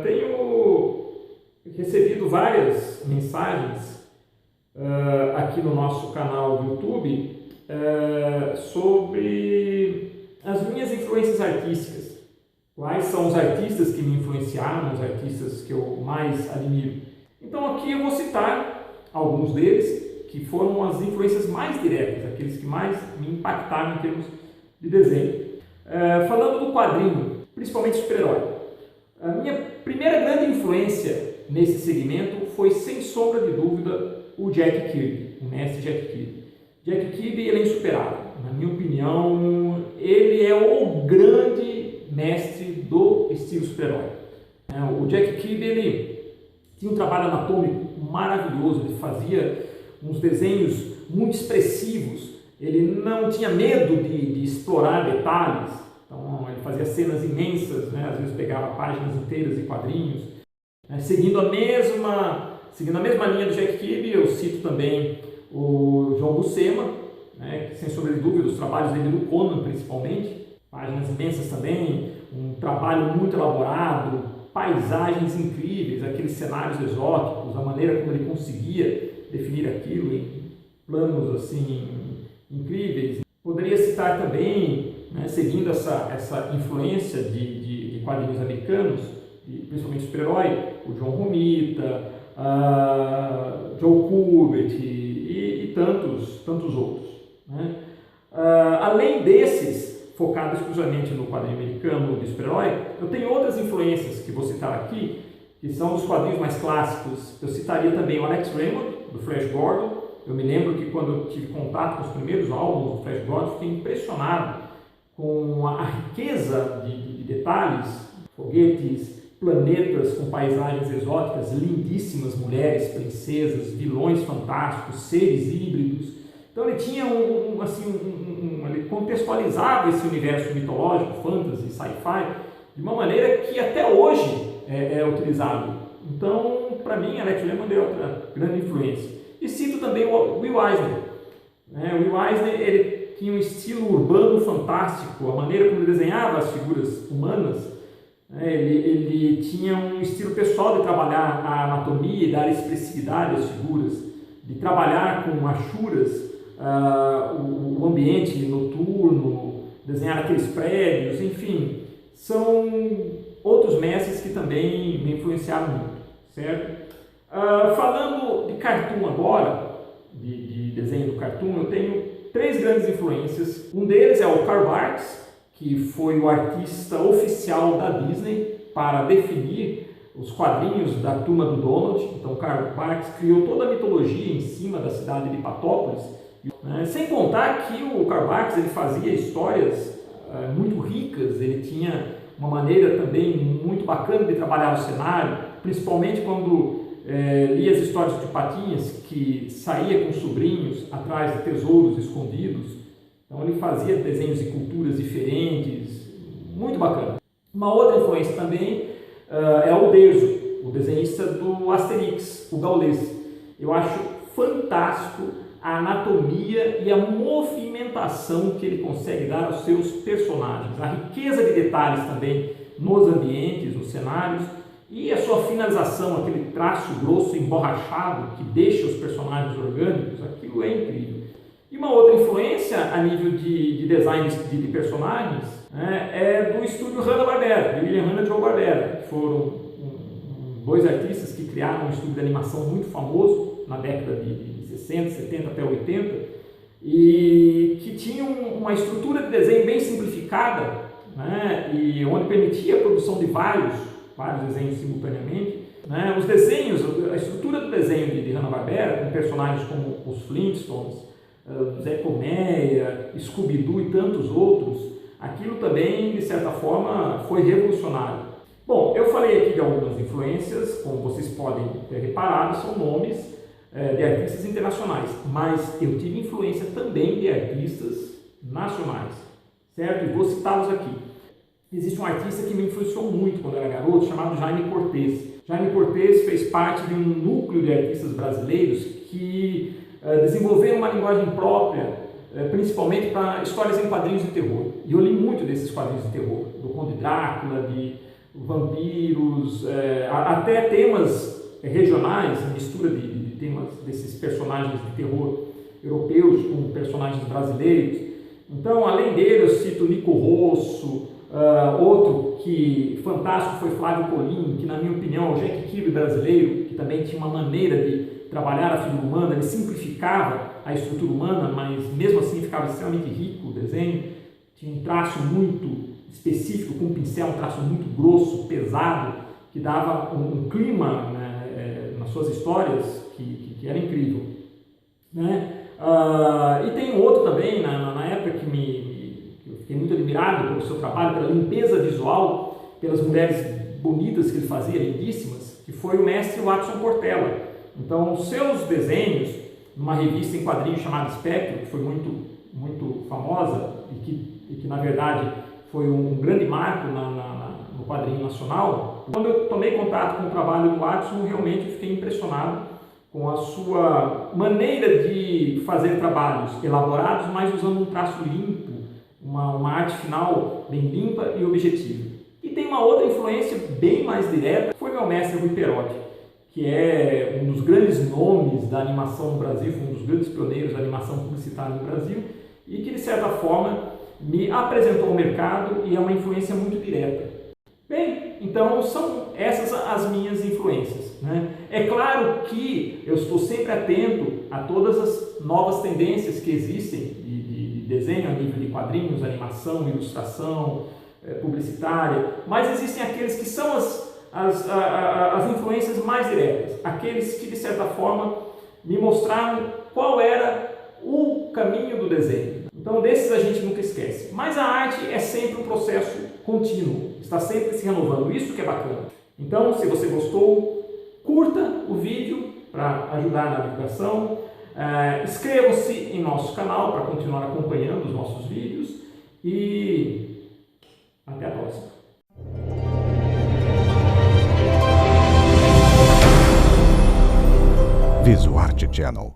Tenho recebido várias mensagens aqui no nosso canal do YouTube sobre as minhas influências artísticas. Quais são os artistas que me influenciaram, os artistas que eu mais admiro. Então aqui eu vou citar alguns deles que foram as influências mais diretas, aqueles que mais me impactaram em termos de desenho. Falando do quadrinho, principalmente super-herói. A minha primeira grande influência nesse segmento foi, sem sombra de dúvida, o Jack Kirby, o mestre Jack Kirby. Jack Kirby ele é insuperável. Na minha opinião, ele é o grande mestre do estilo super-herói. O Jack Kirby ele tinha um trabalho anatômico maravilhoso, ele fazia uns desenhos muito expressivos, ele não tinha medo de explorar detalhes, então ele fazia cenas imensas, às vezes pegava páginas inteiras de quadrinhos. Seguindo a mesma linha do Jack Kirby, eu cito também o João Buscema, que sem sombra de dúvida, os trabalhos dele do Conan principalmente, páginas imensas também, um trabalho muito elaborado, paisagens incríveis, aqueles cenários exóticos, a maneira como ele conseguia definir aquilo em planos assim incríveis. Poderia citar também, seguindo essa influência de quadrinhos americanos, principalmente super-herói, o John Romita, Joe Kubert e tantos outros. Além desses, focado exclusivamente no quadrinho americano de super-herói, eu tenho outras influências que vou citar aqui, que são os quadrinhos mais clássicos. Eu citaria também o Alex Raymond, do Flash Gordon. Eu me lembro que quando eu tive contato com os primeiros álbuns do Flash Gordon, fiquei impressionado com a riqueza de detalhes, foguetes, planetas com paisagens exóticas, lindíssimas mulheres, princesas, vilões fantásticos, seres híbridos. Então ele tinha ele contextualizava esse universo mitológico, fantasy, sci-fi, de uma maneira que até hoje é utilizado. Então, para mim, Alex Raymond é outra grande influência. E cito também o Will Eisner. O Will Eisner ele tinha um estilo urbano fantástico, a maneira como ele desenhava as figuras humanas. Ele tinha um estilo pessoal de trabalhar a anatomia e dar expressividade às figuras, de trabalhar com achuras, o ambiente noturno, desenhar aqueles prédios, enfim, são outros mestres que também me influenciaram muito, certo? Falando de cartoon agora, de desenho do cartoon, eu tenho 3 grandes influências. Um deles é o Carl Barks, que foi o artista oficial da Disney para definir os quadrinhos da Turma do Donald. Então, Carl Barks criou toda a mitologia em cima da cidade de Patópolis. Sem contar que o Carl Barks ele fazia histórias muito ricas, ele tinha uma maneira também muito bacana de trabalhar o cenário, principalmente quando lia as histórias de Patinhas, que saía com sobrinhos atrás de tesouros escondidos. Então ele fazia desenhos de culturas diferentes, muito bacana. Uma outra influência também é o Uderzo, o desenhista do Asterix, o gaulês. Eu acho fantástico a anatomia e a movimentação que ele consegue dar aos seus personagens, a riqueza de detalhes também nos ambientes, nos cenários, e a sua finalização, aquele traço grosso emborrachado que deixa os personagens orgânicos, aquilo é incrível. E uma outra influência a nível de design de personagens é do estúdio Hanna-Barbera, de William Hanna e Joe Barbera, que foram 2 artistas que criaram um estúdio de animação muito famoso na década de 60, 70 até 80, e que tinham uma estrutura de desenho bem simplificada, e onde permitia a produção de vários desenhos simultaneamente. Os desenhos, a estrutura do desenho de Hanna-Barbera, com personagens como os Flintstones, Zé Colmeia, Scooby-Doo e tantos outros, aquilo também, de certa forma, foi revolucionário. Bom, eu falei aqui de algumas influências, como vocês podem ter reparado, são nomes de artistas internacionais, mas eu tive influência também de artistas nacionais, certo? E vou citá-los aqui. Existe um artista que me influenciou muito quando eu era garoto, chamado Jaime Cortez. Jaime Cortez fez parte de um núcleo de artistas brasileiros que desenvolveram uma linguagem própria, principalmente para histórias em quadrinhos de terror. E eu li muito desses quadrinhos de terror, do Conde Drácula, de vampiros, até temas regionais, mistura de temas desses personagens de terror europeus com personagens brasileiros. Então, além dele, eu cito Nico Rosso, outro que fantástico foi Flávio Colim, que na minha opinião é o Jack Kirby brasileiro, que também tinha uma maneira de trabalhar a figura humana, ele simplificava a estrutura humana, mas mesmo assim ficava extremamente rico o desenho, tinha um traço muito específico, com um pincel, um traço muito grosso, pesado, que dava um clima, né, nas suas histórias que era incrível. Né? E tem outro também, na época que eu fiquei muito admirado pelo seu trabalho, pela limpeza visual, pelas mulheres bonitas que ele fazia, lindíssimas, que foi o mestre Watson Portela. Então, os seus desenhos, numa revista em quadrinhos chamada Espectro, que foi muito famosa e que na verdade foi um grande marco no quadrinho nacional, quando eu tomei contato com o trabalho do Watson, realmente eu fiquei impressionado com a sua maneira de fazer trabalhos elaborados, mas usando um traço limpo, uma arte final bem limpa e objetiva. E tem uma outra influência bem mais direta, foi meu mestre Rui Perotti, que é um dos grandes nomes da animação no Brasil, foi um dos grandes pioneiros da animação publicitária no Brasil, e que de certa forma me apresentou ao mercado e é uma influência muito direta. Bem, então são essas as minhas influências. Né? É claro que eu estou sempre atento a todas as novas tendências que existem de desenho a nível de quadrinhos, animação, ilustração, publicitária, mas existem aqueles que são as influências mais diretas, aqueles que de certa forma me mostraram qual era o caminho do desenho. Então desses a gente nunca esquece. Mas a arte é sempre um processo contínuo, está sempre se renovando, isso que é bacana. Então, se você gostou, curta o vídeo para ajudar na divulgação, inscrevam-se em nosso canal para continuar acompanhando os nossos vídeos e até a próxima. Visuarte Channel.